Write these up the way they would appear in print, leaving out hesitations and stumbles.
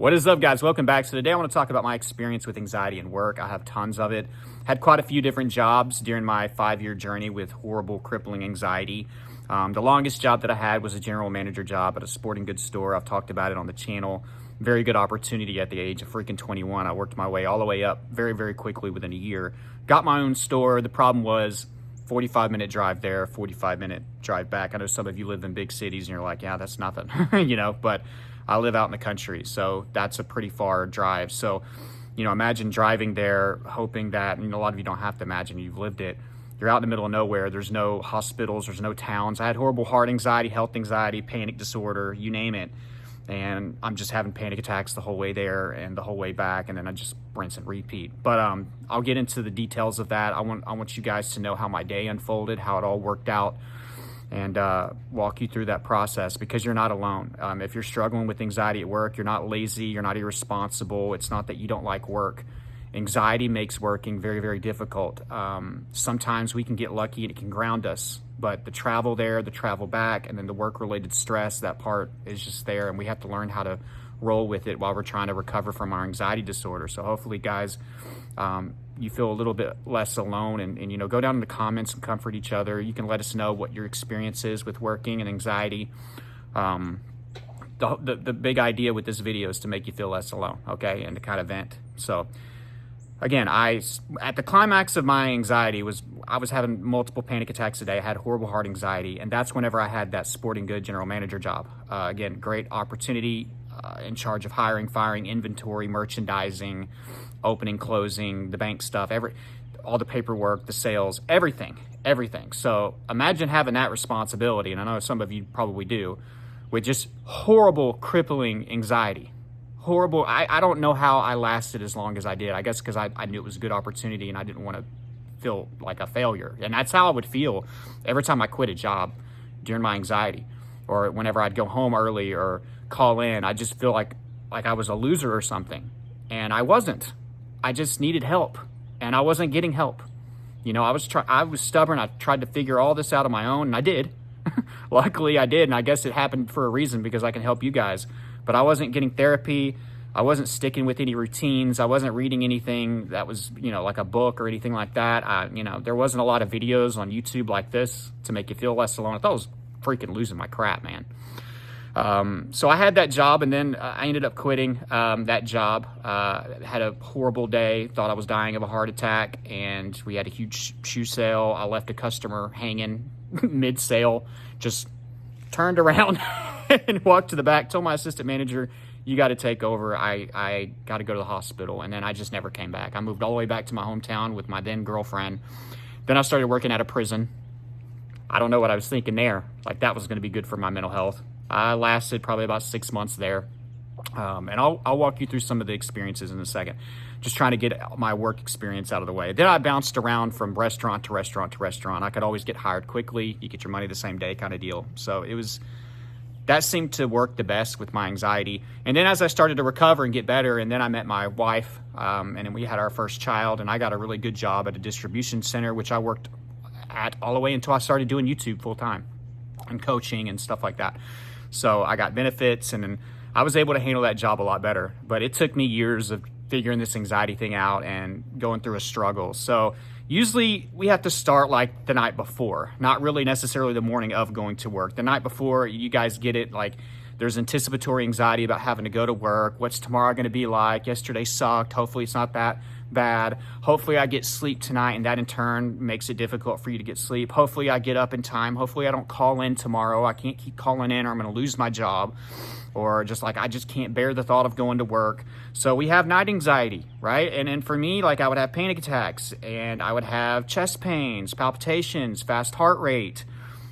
What is up, guys? Welcome back. So today I want to talk about my experience with anxiety in work. I have tons of it. Had quite a few different jobs during my 5-year journey with horrible, crippling anxiety. The longest job that I had was a general manager job at a sporting goods store. I've talked about it on the channel. Very good opportunity at the age of freaking 21. I worked my way all the way up very, very quickly within a year. Got my own store. The problem was 45-minute drive there, 45-minute drive back. I know some of you live in big cities and you're like, yeah, that's nothing, but I live out in the country, so that's a pretty far drive. So, imagine driving there, hoping that, a lot of you don't have to imagine, you've lived it. You're out in the middle of nowhere. There's no hospitals, there's no towns. I had horrible heart anxiety, health anxiety, panic disorder, you name it. And I'm just having panic attacks the whole way there and the whole way back, and then I just rinse and repeat. But I'll get into the details of that. I want you guys to know how my day unfolded, how it all worked out, and walk you through that process, because you're not alone. If you're struggling with anxiety at work, you're not lazy, you're not irresponsible. It's not that you don't like work. Anxiety makes working very, very difficult. Sometimes we can get lucky and it can ground us, but the travel there, the travel back, and then the work-related stress, that part is just there, and we have to learn how to roll with it while we're trying to recover from our anxiety disorder. So hopefully, guys, you feel a little bit less alone, and go down in the comments and comfort each other. You can let us know what your experience is with working and anxiety. The big idea with this video is to make you feel less alone, okay, and to kind of vent. So again, at the climax of my anxiety I was having multiple panic attacks a day. I had horrible heart anxiety, and that's whenever I had that sporting good general manager job. Again, great opportunity, in charge of hiring, firing, inventory, merchandising, opening, closing, the bank stuff, all the paperwork, the sales, everything. So imagine having that responsibility, and I know some of you probably do, with just horrible, crippling anxiety. Horrible. I don't know how I lasted as long as I did. I guess because I knew it was a good opportunity and I didn't want to feel like a failure. And that's how I would feel every time I quit a job during my anxiety, or whenever I'd go home early or call in. I just feel like I was a loser or something. And I wasn't. I just needed help, and I wasn't getting help. I was stubborn. I tried to figure all this out on my own, and I did. Luckily, I did, and I guess it happened for a reason, because I can help you guys. But I wasn't getting therapy. I wasn't sticking with any routines. I wasn't reading anything that was, like a book or anything like that. There wasn't a lot of videos on YouTube like this to make you feel less alone. I thought I was freaking losing my crap, man. So I had that job, and then I ended up quitting that job. Had a horrible day, thought I was dying of a heart attack, and we had a huge shoe sale. I left a customer hanging mid-sale, just turned around and walked to the back, told my assistant manager, you got to take over. I got to go to the hospital. And then I just never came back. I moved all the way back to my hometown with my then girlfriend. Then I started working at a prison. I don't know what I was thinking there. Like, that was going to be good for my mental health. I lasted probably about 6 months there. And I'll walk you through some of the experiences in a second. Just trying to get my work experience out of the way. Then I bounced around from restaurant to restaurant to restaurant. I could always get hired quickly. You get your money the same day kind of deal. So that seemed to work the best with my anxiety. And then as I started to recover and get better, and then I met my wife, and then we had our first child, and I got a really good job at a distribution center, which I worked at all the way until I started doing YouTube full time and coaching and stuff like that. So I got benefits, and then I was able to handle that job a lot better. But it took me years of figuring this anxiety thing out and going through a struggle. So usually we have to start like the night before, not really necessarily the morning of going to work. The night before, you guys get it, like there's anticipatory anxiety about having to go to work. What's tomorrow going to be like? Yesterday sucked. Hopefully it's not that bad. Hopefully I get sleep tonight, and that in turn makes it difficult for you to get sleep. Hopefully I get up in time. Hopefully I don't call in tomorrow. I can't keep calling in or I'm going to lose my job. Or just like, I just can't bear the thought of going to work. So we have night anxiety, right? And then for me, like, I would have panic attacks, and I would have chest pains, palpitations, fast heart rate,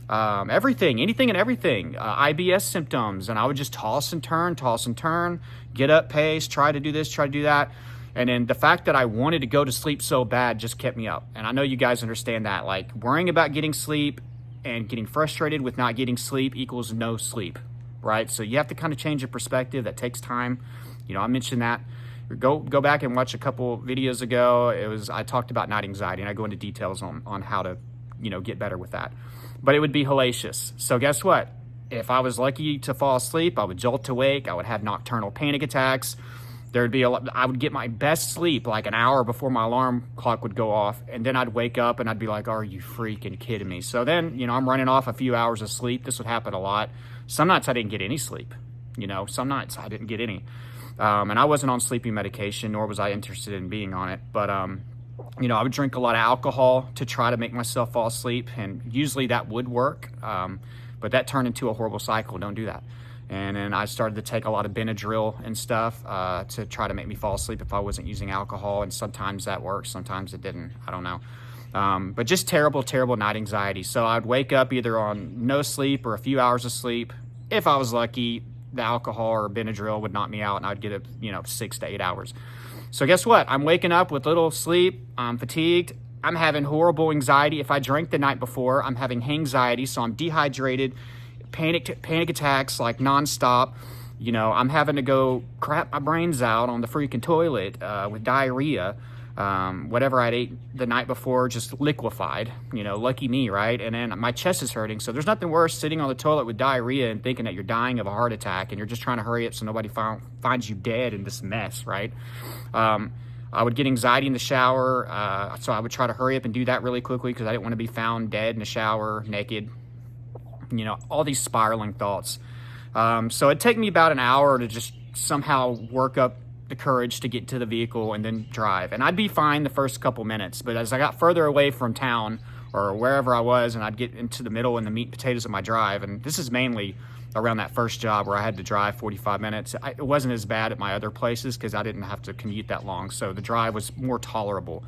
anything and everything, IBS symptoms. And I would just toss and turn, get up pace, try to do this, try to do that. And then the fact that I wanted to go to sleep so bad just kept me up. And I know you guys understand that, like, worrying about getting sleep and getting frustrated with not getting sleep equals no sleep. Right? So you have to kind of change your perspective. That takes time. I mentioned that. Go back and watch a couple videos ago. I talked about night anxiety, and I go into details on how to, get better with that. But it would be hellacious. So guess what? If I was lucky to fall asleep, I would jolt awake. I would have nocturnal panic attacks. There'd be I would get my best sleep like an hour before my alarm clock would go off. And then I'd wake up and I'd be like, are you freaking kidding me? So then, I'm running off a few hours of sleep. This would happen a lot. Some nights I didn't get any sleep. Some nights I didn't get any. And I wasn't on sleeping medication, nor was I interested in being on it. But, I would drink a lot of alcohol to try to make myself fall asleep. And usually that would work. But that turned into a horrible cycle. Don't do that. And then I started to take a lot of Benadryl and stuff to try to make me fall asleep if I wasn't using alcohol. And sometimes that worked, sometimes it didn't. I don't know. But just terrible, terrible night anxiety. So I'd wake up either on no sleep or a few hours of sleep. If I was lucky, the alcohol or Benadryl would knock me out and I'd get 6 to 8 hours. So guess what? I'm waking up with little sleep. I'm fatigued. I'm having horrible anxiety. If I drank the night before, I'm having anxiety. So I'm dehydrated. Panic attacks like nonstop. I'm having to go crap my brains out on the freaking toilet with diarrhea. Whatever I'd ate the night before just liquefied. Lucky me, right? And then my chest is hurting. So there's nothing worse sitting on the toilet with diarrhea and thinking that you're dying of a heart attack and you're just trying to hurry up so nobody finds you dead in this mess, right? I would get anxiety in the shower, so I would try to hurry up and do that really quickly because I didn't want to be found dead in the shower, naked. All these spiraling thoughts. So it'd take me about an hour to just somehow work up the courage to get to the vehicle and then drive. And I'd be fine the first couple minutes, but as I got further away from town or wherever I was, and I'd get into the middle and the meat and potatoes of my drive, and this is mainly around that first job where I had to drive 45 minutes. It wasn't as bad at my other places because I didn't have to commute that long, so the drive was more tolerable.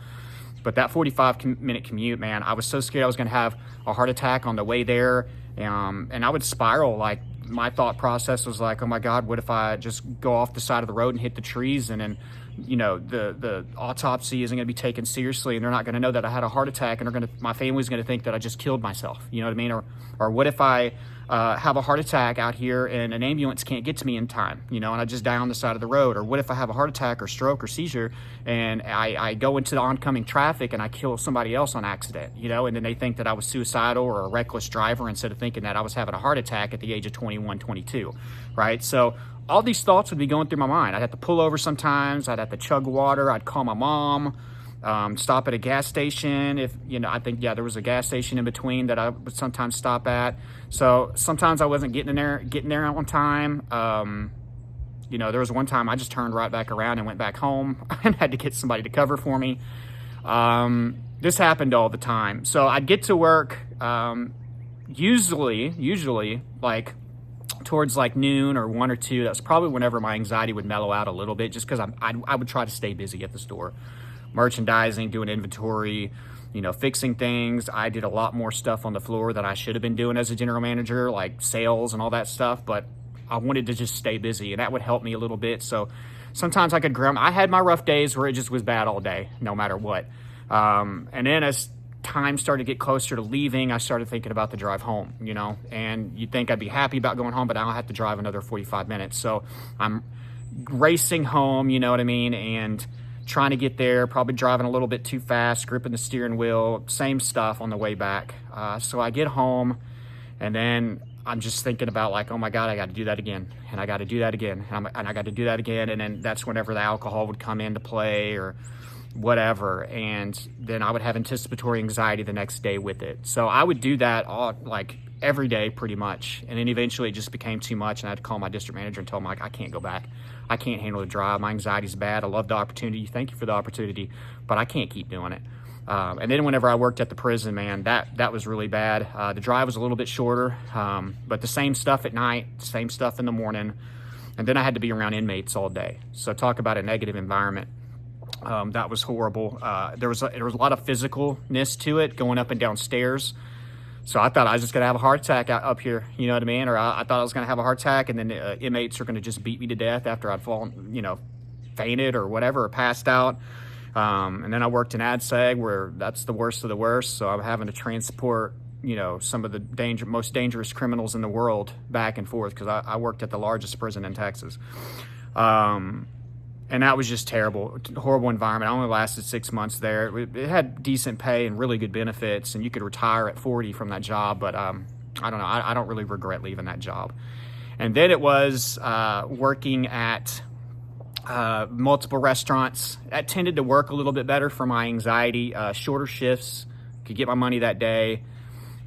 But that 45-minute commute, man, I was so scared I was going to have a heart attack on the way there. And I would spiral. Like, my thought process was like, oh my God, what if I just go off the side of the road and hit the trees, and then, the autopsy isn't going to be taken seriously, and they're not going to know that I had a heart attack, and my family's going to think that I just killed myself. You know what I mean? Or what if I have a heart attack out here and an ambulance can't get to me in time, and I just die on the side of the road? Or what if I have a heart attack or stroke or seizure and I go into the oncoming traffic and I kill somebody else on accident, and then they think that I was suicidal or a reckless driver instead of thinking that I was having a heart attack at the age of 21, 22, right? So all these thoughts would be going through my mind. I'd have to pull over sometimes. I'd have to chug water. I'd call my mom. Stop at a gas station. If, I think, there was a gas station in between that I would sometimes stop at. So sometimes I wasn't getting there on time. There was one time I just turned right back around and went back home and had to get somebody to cover for me. This happened all the time. So I'd get to work, usually like towards like noon or 1 or 2. That's probably whenever my anxiety would mellow out a little bit, just because I would try to stay busy at the store. Merchandising, doing inventory, fixing things. I did a lot more stuff on the floor that I should have been doing as a general manager, like sales and all that stuff, but I wanted to just stay busy, and that would help me a little bit. So sometimes I could I had my rough days where it just was bad all day, no matter what. And then as time started to get closer to leaving, I started thinking about the drive home, and you'd think I'd be happy about going home, but I'll have to drive another 45 minutes. So I'm racing home, you know what I mean? And trying to get there, probably driving a little bit too fast, gripping the steering wheel, same stuff on the way back. So I get home, and then I'm just thinking about like, oh my God, I got to do that again, and I got to do that again, and I got to do that again. And then that's whenever the alcohol would come into play or whatever, and then I would have anticipatory anxiety the next day with it. So I would do that like every day pretty much, and then eventually it just became too much, and I had to call my district manager and tell him, like, I can't go back. I can't handle the drive. My anxiety's bad. I love the opportunity. Thank you for the opportunity, but I can't keep doing it. And then whenever I worked at the prison, man, that was really bad. The drive was a little bit shorter, but the same stuff at night, same stuff in the morning, and then I had to be around inmates all day. So talk about a negative environment. That was horrible. There was a lot of physicalness to it, going up and down stairs. So I thought I was just going to have a heart attack up here, you know what I mean? Or I thought I was going to have a heart attack, and then the inmates are going to just beat me to death after I'd fallen, fainted or whatever, or passed out. And then I worked in AdSeg, where that's the worst of the worst. So I'm having to transport, some of the most dangerous criminals in the world back and forth, because I worked at the largest prison in Texas. And that was just terrible, horrible environment. I only lasted 6 months there. It had decent pay and really good benefits, and you could retire at 40 from that job. But I don't know, I don't really regret leaving that job. And then it was working at multiple restaurants. That tended to work a little bit better for my anxiety. Shorter shifts, could get my money that day.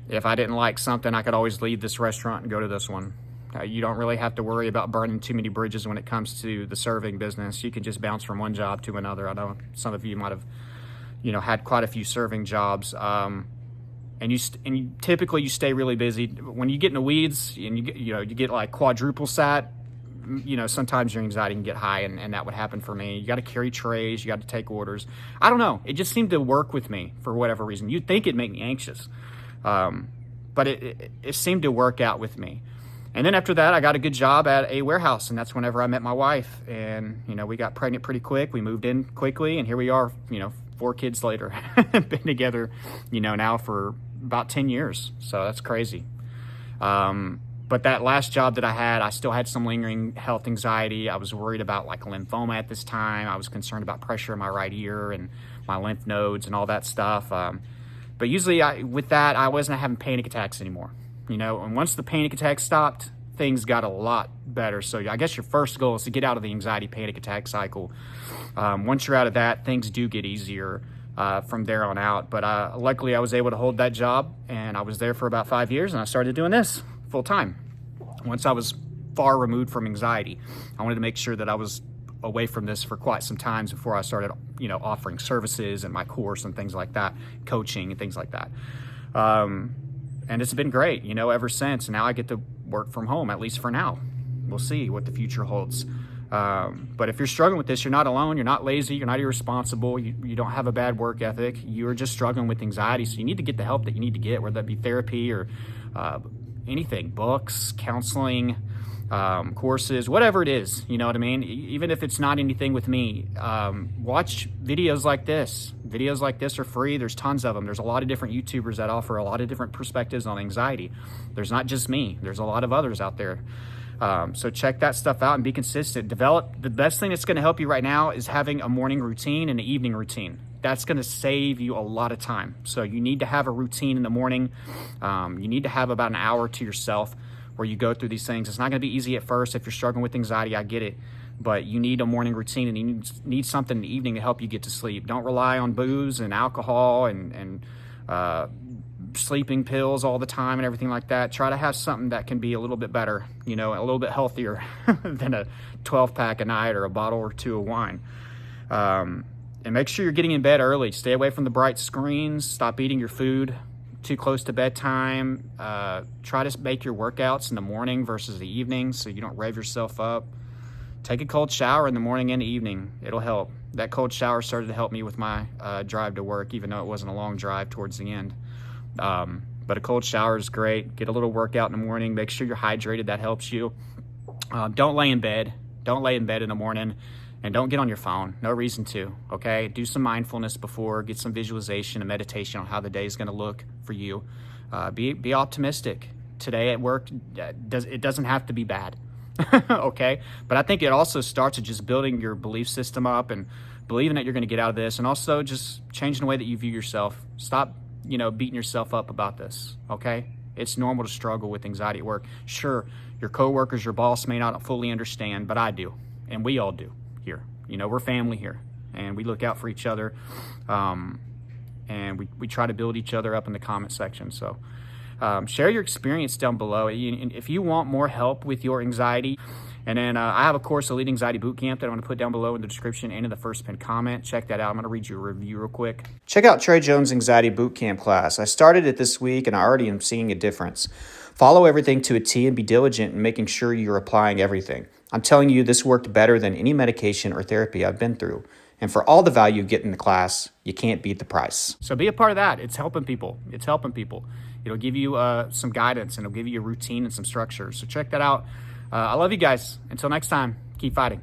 If I didn't like something, I could always leave this restaurant and go to this one. You don't really have to worry about burning too many bridges when it comes to the serving business. You can just bounce from one job to another. I know some of you might have, had quite a few serving jobs. And you typically you stay really busy. When you get in the weeds and you get like quadruple sat, sometimes your anxiety can get high, and that would happen for me. You got to carry trays, you got to take orders. I don't know. It just seemed to work with me for whatever reason. You'd think it'd make me anxious. But it seemed to work out with me. And then after that, I got a good job at a warehouse, and that's whenever I met my wife. And, we got pregnant pretty quick. We moved in quickly, and here we are, 4 kids later. Been together, now for about 10 years. So that's crazy. But that last job that I had, I still had some lingering health anxiety. I was worried about like lymphoma at this time. I was concerned about pressure in my right ear and my lymph nodes and all that stuff. But usually with that, I wasn't having panic attacks anymore. And once the panic attacks stopped, things got a lot better. So I guess your first goal is to get out of the anxiety panic attack cycle. Once you're out of that, things do get easier from there on out. But luckily, I was able to hold that job, and I was there for about 5 years, and I started doing this full time. Once I was far removed from anxiety, I wanted to make sure that I was away from this for quite some time before I started, offering services and my course and things like that, coaching and things like that. And it's been great, ever since. Now I get to work from home, at least for now. We'll see what the future holds. But if you're struggling with this, you're not alone. You're not lazy. You're not irresponsible. You don't have a bad work ethic. You're just struggling with anxiety. So you need to get the help that you need to get, whether that be therapy or anything, books, counseling, courses, whatever it is, you know what I mean? Even if it's not anything with me, watch videos like this. Videos like this are free. There's tons of them. There's a lot of different YouTubers that offer a lot of different perspectives on anxiety. There's not just me. There's a lot of others out there. So check that stuff out and be consistent. The best thing that's going to help you right now is having a morning routine and an evening routine. That's going to save you a lot of time. So you need to have a routine in the morning. You need to have about an hour to yourself where you go through these things. It's not going to be easy at first. If you're struggling with anxiety, I get it. But you need a morning routine, and you need something in the evening to help you get to sleep. Don't rely on booze and alcohol and sleeping pills all the time and everything like that. Try to have something that can be a little bit better, a little bit healthier than a 12-pack a night or a bottle or 2 of wine. And make sure you're getting in bed early. Stay away from the bright screens. Stop eating your food too close to bedtime. Try to make your workouts in the morning versus the evening so you don't rev yourself up. Take a cold shower in the morning and the evening. It'll help. That cold shower started to help me with my drive to work, even though it wasn't a long drive towards the end. But a cold shower is great. Get a little workout in the morning. Make sure you're hydrated. That helps you. Don't lay in bed. Don't lay in bed in the morning. And don't get on your phone. No reason to, okay? Do some mindfulness before. Get some visualization and meditation on how the day is going to look for you. Be optimistic. Today at work, it doesn't have to be bad, okay? But I think it also starts with just building your belief system up and believing that you're going to get out of this, and also just changing the way that you view yourself. Stop, beating yourself up about this, okay? It's normal to struggle with anxiety at work. Sure, your coworkers, your boss may not fully understand, but I do, and we all do here. We're family here, and we look out for each other, and we try to build each other up in the comment section. So share your experience down below. If you want more help with your anxiety, and then I have a course, ELITE ANXIETY BOOTCAMP, that I'm going to put down below in the description and in the first pinned comment. Check that out. I'm going to read you a review real quick. Check out Trey Jones' Anxiety Bootcamp class. I started it this week, and I already am seeing a difference. Follow everything to a T and be diligent in making sure you're applying everything. I'm telling you, this worked better than any medication or therapy I've been through. And for all the value you get in the class, you can't beat the price. So be a part of that. It's helping people. It's helping people. It'll give you some guidance, and it'll give you a routine and some structure. So check that out. I love you guys. Until next time, keep fighting.